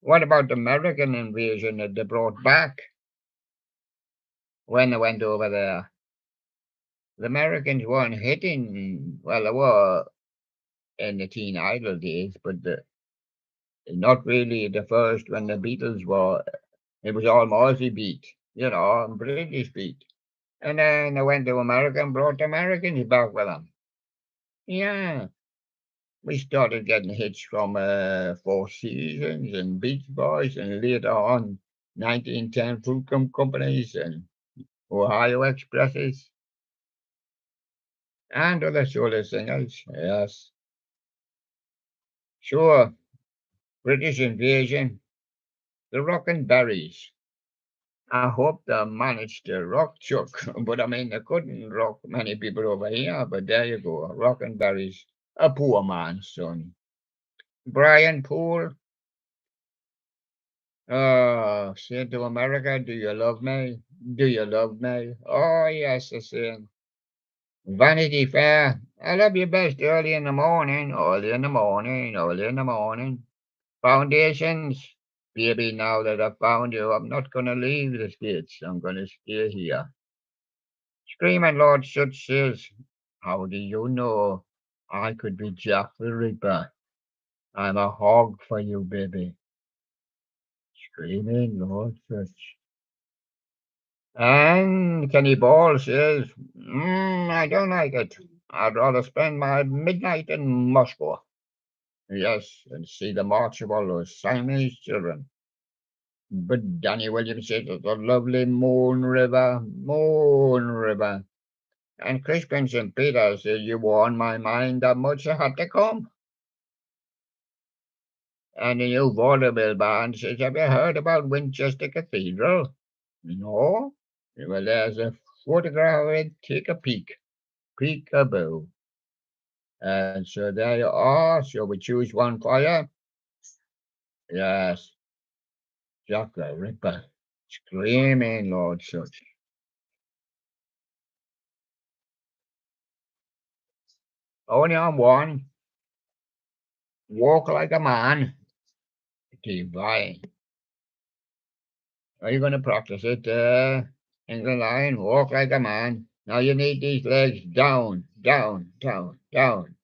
What about the American invasion that they brought back when they went over there? The Americans weren't hitting, well, they were in the Teen Idol days, but not really the first when the Beatles were. It was all Aussie beat, and British beat. And then they went to America and brought the Americans back with them. Yeah, we started getting hits from Four Seasons and Beach Boys, and later on 1910 Fruit Companies and Ohio Expresses and other solo singers. Yes, sure. British invasion, the Rockin' Berries. I hope they managed to rock Chuck, but I mean, they couldn't rock many people over here. But there you go, Rockin' Berries, a poor man's son. Brian Poole, say to America, do you love me? Do you love me? Oh, yes, I say. Vanity Fair, I love you best early in the morning, early in the morning, early in the morning. Foundations, baby, now that I've found you, I'm not going to leave the States. I'm going to stay here. Screaming Lord Such says, how do you know I could be Jack the Ripper? I'm a hog for you, baby. Screaming Lord Such. And Kenny Ball says, I don't like it. I'd rather spend my midnight in Moscow. Yes, and see the march of all those Siamese children. But Danny Williams says it's a lovely Moon River. And Crispin St. Peter says you were on my mind that much I had to come. And the new vaudeville band says, have you heard about Winchester Cathedral? No? Well, there's a photograph of it. Take a peek. Peekaboo. And so there you are. Shall we choose one for you? Yes. Jack the Ripper. Screaming Lord Such. Only on one. Walk like a man. Divine. Are you going to practice it? In the line, walk like a man. Now you need these legs down, down, down, down.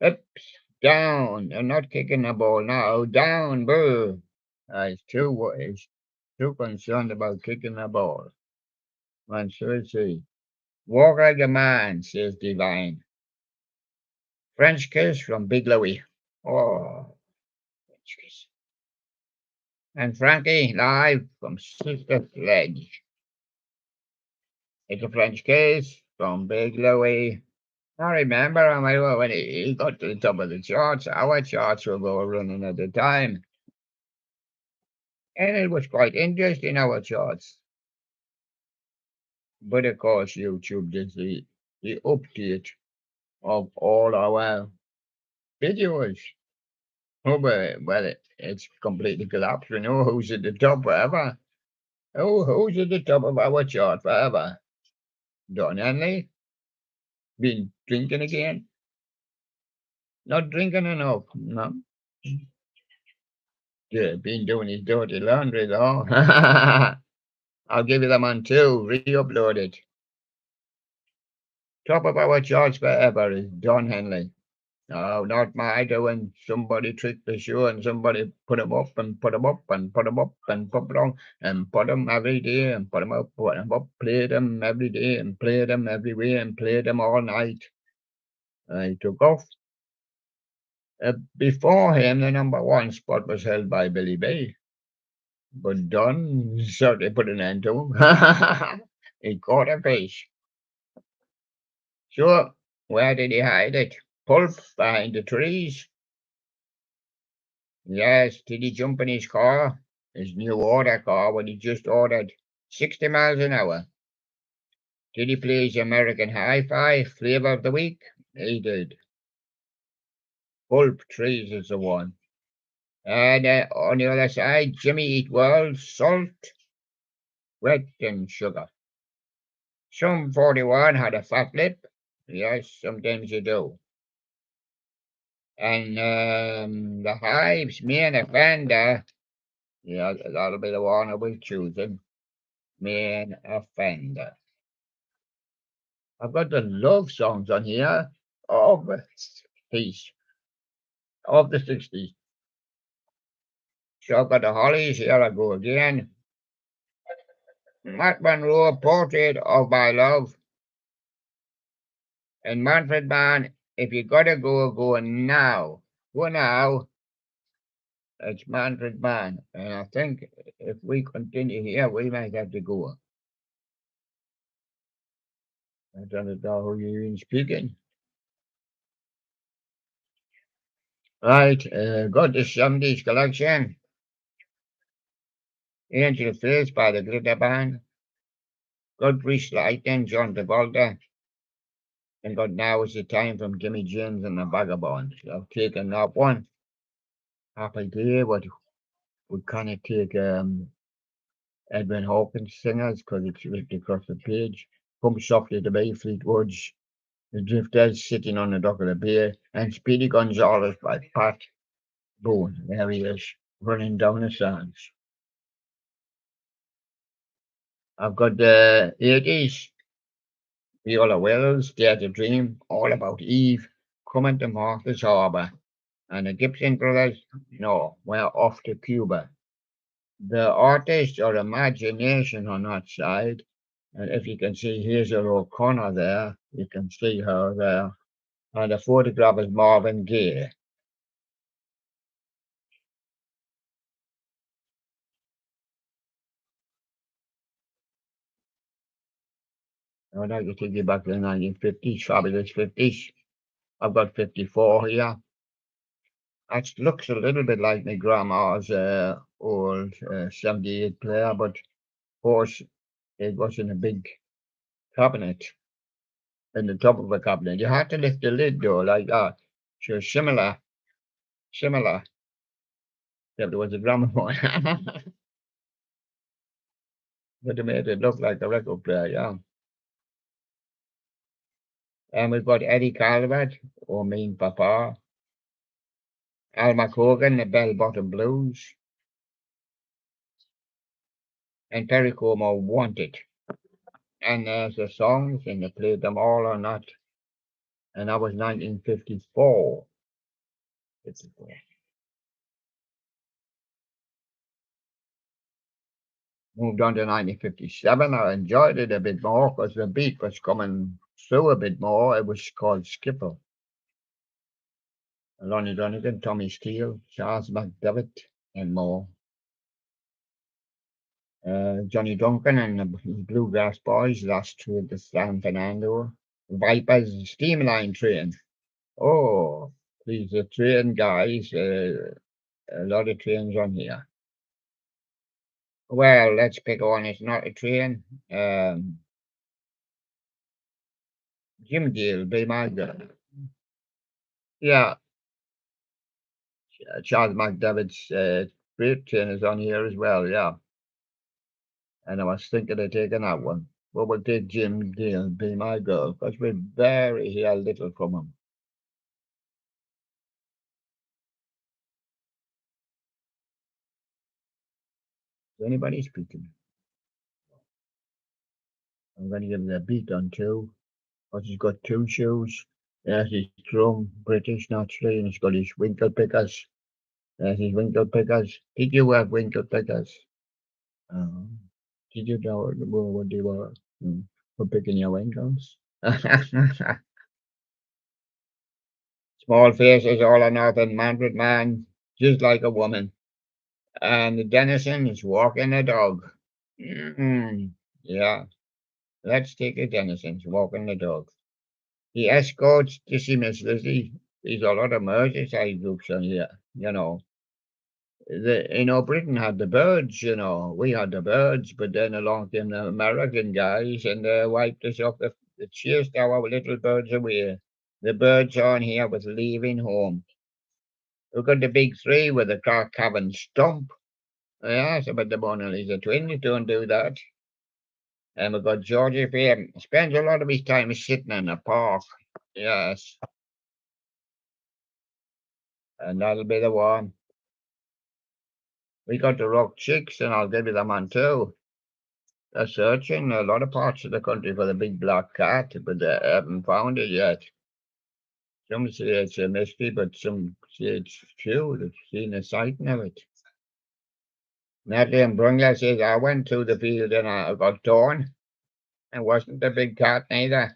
Oops, down. You're not kicking the ball now. Down, boo. He's too concerned about kicking the ball. Man, should see. Walk like a man, says Divine. French kiss from Big Louie. Oh, French kiss. And Frankie live from Sister Sledge. It's a French kiss from Big Louie. I remember when he got to the top of the charts, our charts were all running at the time. And it was quite interesting, our charts. But of course, YouTube did the update of all our videos. Oh, well, it's completely collapsed. We know who's at the top forever. Oh, who's at the top of our chart forever? Don Henley? Been drinking again? Not drinking enough. No. Yeah, been doing his dirty laundry though. I'll give you the man too. Re-upload it. Top of our charts forever is Don Henley. Oh, not my doing. Somebody tricked the show and somebody put him up and put him up and put him up and put him on and put him every day and put him up, played him every day and played him every way and played him all night. He took off. Before him, the number one spot was held by Billy B. But Don certainly put an end to him. He caught a fish. Sure, where did he hide it? Pulp behind the trees. Yes, did he jump in his car? His new order car, what he just ordered. 60 miles an hour. Did he play his American Hi-Fi flavor of the week? He did. Pulp trees is the one. And on the other side, Jimmy Eat World, salt, wet, and sugar. Some 41 had a fat lip. Yes, sometimes you do. And the Hives, me and a Fender. Yeah, that'll be the one I will choose him. Main offender. I've got the love songs on here of peace of the 60s. So I've got the Hollies, here I go again. Matt Monroe, Portrait of My Love. And Manfred Mann, if you gotta go, go now. Go now. It's Manfred Mann. And I think if we continue here, we might have to go. I don't know who you're even speaking. Right, got the 70s collection. Angel Face by the Glitter Band. Got Grease Lightning, John Travolta. And got Now Is the Time from Jimmy James and the Vagabonds. I've taken that one. Happy Day, but we kind of take Edwin Hawkins singers because it's written across the page. Come Softly to Me, Fleetwood's. The Drifters, Sitting on the Dock of the Bay. And Speedy Gonzales by Pat Boone. There he is, running down the sands. I've got the 80s. Viola Wills, Dare to Dream, All About Eve, Coming to Martha's Harbour. And the Gibson Brothers, no, we're off to Cuba. The artist or imagination on that side, and if you can see Hazel O'Connor there, you can see her there. And the photograph is Marvin Gaye. I would like to take you back to the 1950s, fabulous 50s. I've got 54 here. That looks a little bit like my grandma's old 78 player, but of course it was in a big cabinet, in the top of a cabinet. You had to lift the lid though, like that. So similar. Except it was a gramophone. But they made it look like a record player, yeah. And we've got Eddie Calvert, or Mean Papa, Al McCogan, the Bell Bottom Blues, and Perry Como Wanted. And there's the songs, and they played them all or not. And that was 1954. Moved on to 1957. I enjoyed it a bit more because the beat was coming through a bit more. It was called Skipper. Lonnie Donegan, Tommy Steele, Charles McDevitt, and more. Johnny Duncan and the Bluegrass Boys lost to the San Fernando. Vipers Steamline Train. Oh, these are train guys. A lot of trains on here. Well, let's pick one. It's not a train. Jim Deal, be my girl. Yeah, Charles McDavid's great trainers on here as well, yeah. And I was thinking of taking that one. But we'll take Jim Deal, Be My Girl, because we very hear little from him. Is anybody speaking? I'm going to give him a beat on two, because he's got two shoes. There's his drum, British naturally, and he's got his winkle pickers. There's his winkle pickers. Did you have winkle pickers? Um, did you know what they were for picking your winkles? Small faces all or nothing, mandarin man, just like a woman. And Dennison is walking a dog. Yeah, let's take a Dennison's walking the dog. He escorts to see Miss Lizzie. There's a lot of Merseyside groups on here, you know. Britain had the birds, we had the birds, but then along came the American guys and they wiped us off the chased our little birds away. The birds on here was leaving home. We've got the big three with the Clark Cavern stump. Yes, but the Mona Lisa twins don't do that. And we've got Georgie Fair. Spends a lot of his time sitting in the park. Yes, and that'll be the one. We got the Rock Chicks, and I'll give you them on too. They're searching a lot of parts of the country for the big black cat, but they haven't found it yet. Some say it's a mystery, but some say it's true. They've seen a sighting of it. Natalie and Brungler says, I went to the field and I got torn. It wasn't a big cat neither.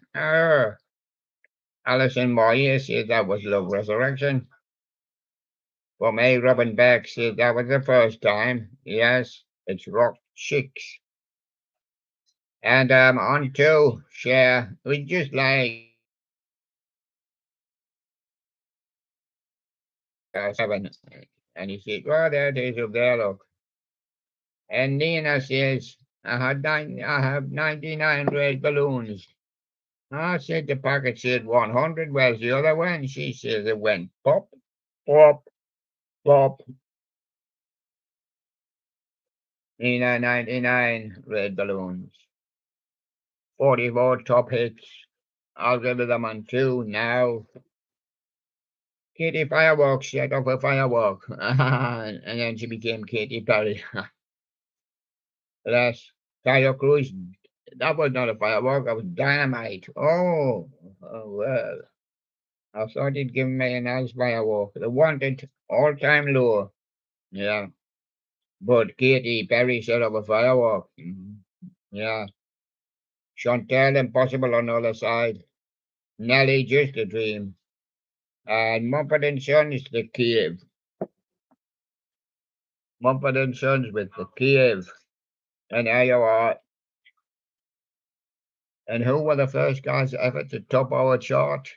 Alison Moyer says that was Love Resurrection. For me, Robin Beck said that was the first time. Yes, it's Rock Chicks. And on to share, we just like 7. And he said, well, there it is up there, look. And Nina says, I have 99 red balloons. I said the packet said 100. Where's the other one? She says it went pop, pop, pop. Nina, 99 red balloons. 44 top hits. I'll give them on 2 now. Katie Fireworks set off a firework. And then she became Katy Perry. That's Tayo Cruz. That was not a firework, that was dynamite. Oh well. I thought he'd give me a nice firework. The wanted all time low. Yeah. But Katy Perry set up a firework. Yeah. Chantel Impossible on the other side. Nelly Just a Dream. And Mumford and Sons the Cave. Mumford and Sons with the Cave. And there you are. And who were the first guys ever to top our chart?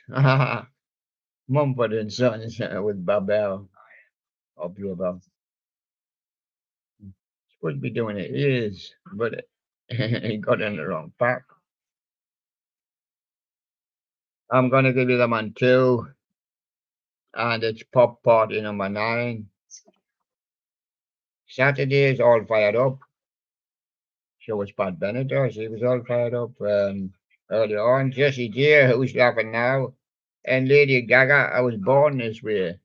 Mumford and Sons with Babel. Up here about. Supposed to be doing it is, but he got in the wrong pack. I'm gonna give you them on 2, and it's Pop Party number 9. Saturday is all fired up. So was Pat Bennett, she was all fired up earlier on. Jessie J, who's laughing now, and Lady Gaga, I was born this way.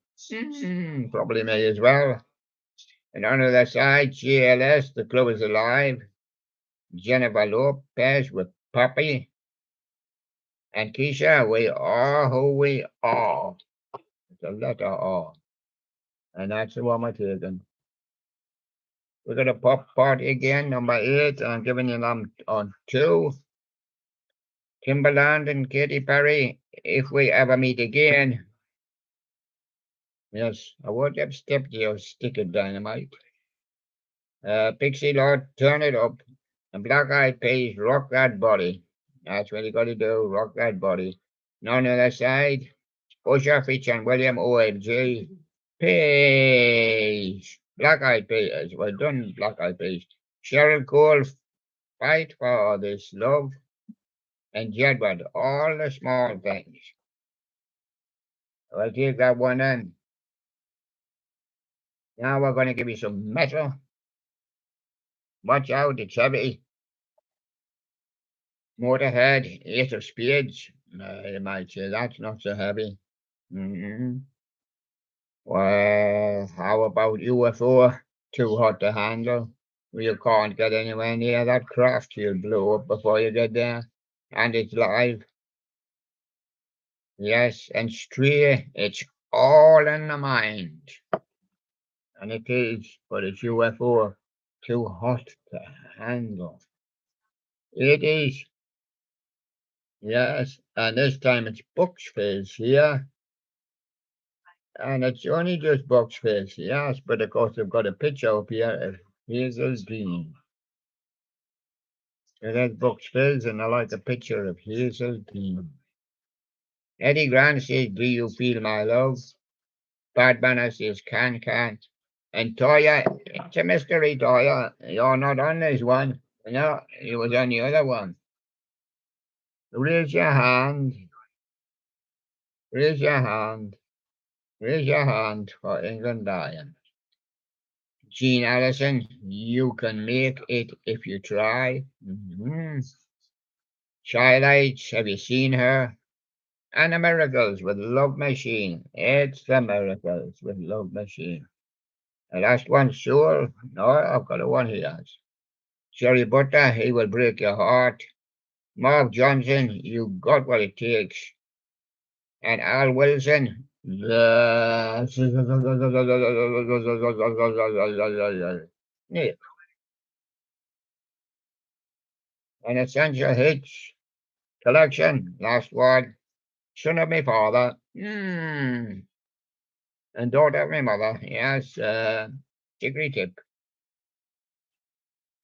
Probably me as well. And on the other side, GLS, the club is alive. Jennifer Lopez with Puppy. And Keisha, we are who we are. It's a letter R. And that's the one we're taking. We're going to pop party again, number 8. I'm giving you them on 2. Timberland and Katy Perry, if we ever meet again. Yes, I would have stepped your stick of dynamite. Pixie Lord, turn it up. And Black Eyed Peas, rock that body. That's what you got to do, rock that body. And on the other side, Usher featuring William OMG. Peace. Black Eyed Peas. Well done, Black Eyed Peas. Cheryl Cole, fight for this love. And Jedward, all the small things. I'll take that one in. Now we're going to give you some metal. Watch out, it's heavy. Motorhead, Ace of Spades. You might say that's not so heavy. Well, how about UFO? Too hot to handle. You can't get anywhere near that craft. You'll blow up before you get there. And it's live. Yes, and stray. It's all in the mind. And it is, but it's UFO. Too hot to handle. It is. Yes, and this time it's box face here. And it's only just box face, yes, but of course they've got a picture up here of Hazel's Dean. It has box face and I like a picture of Hazel Dean. Eddie Grant says, do you feel my love? Bad Banner says, can. And Toya, it's a mystery, Toya. You're not on this one. No, he was on the other one. Raise your hand. Raise your hand. Raise your hand for England Lion. Gene Allison, you can make it if you try. Shylights, have you seen her? And the Miracles with Love Machine. It's the Miracles with Love Machine. The last one, sure. No, I've got a one here. Sherry Butter, he will break your heart. Mark Johnson, you got what it takes. And Al Wilson, the yeah. An essential hits collection. Last one. Son of my father. And daughter of my mother. Yes, degree tip.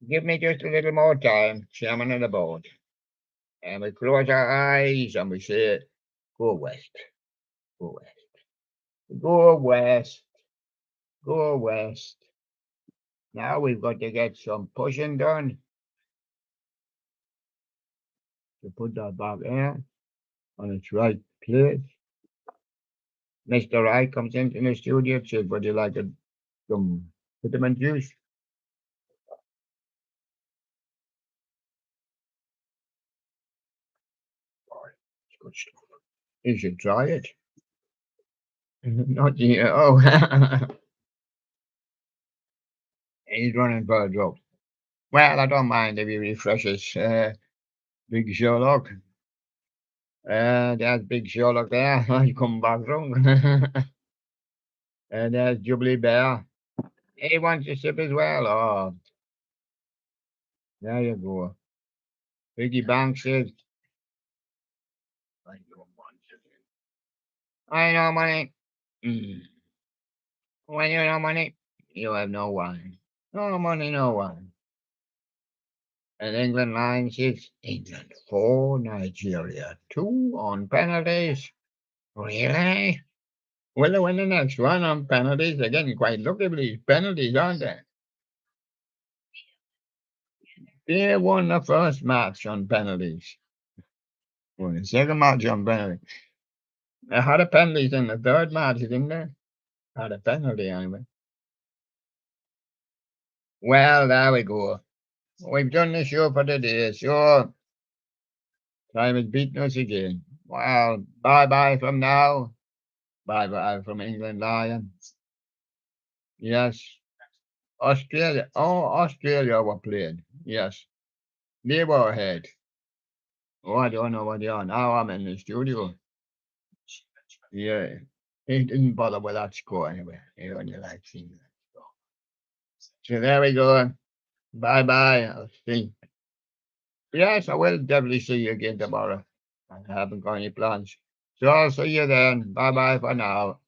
Give me just a little more time, chairman of the board. And we close our eyes and we say, go west. Go west. Go west. Go west. Now we've got to get some pushing done to put that back there on its right place. Mr. I comes into the studio, says, would you like some vitamin juice? It's good stuff. You should try it. Not you. Oh, he's running for a job. Well, I don't mind if he refreshes Big Sherlock. There's Big Sherlock there. I come back wrong. And there's Jubilee Bear. He wants a sip as well. Oh, there you go. Piggy Bank says, I know money. When you know money, you have no one. No money, no one. And England line says, England 4, Nigeria 2 on penalties. Really? Will they win the next one on penalties? They're getting quite lucky with these penalties, aren't they? They won the first match on penalties. Won the second match on penalties. They had a penalties in the third match, didn't they? Had a penalty anyway. Well, there we go. We've done the show for today. So time has beaten us again. Well, bye bye from now. Bye bye from England Lion. Yes. Australia. Oh, Australia were playing. Yes. They were ahead. Oh, I don't know what they are. Now I'm in the studio. Yeah. He didn't bother with that score anyway. He only likes seeing that score. So there we go. Bye bye. I'll see. Yes, I will definitely see you again tomorrow. I haven't got any plans. So I'll see you then. Bye bye for now.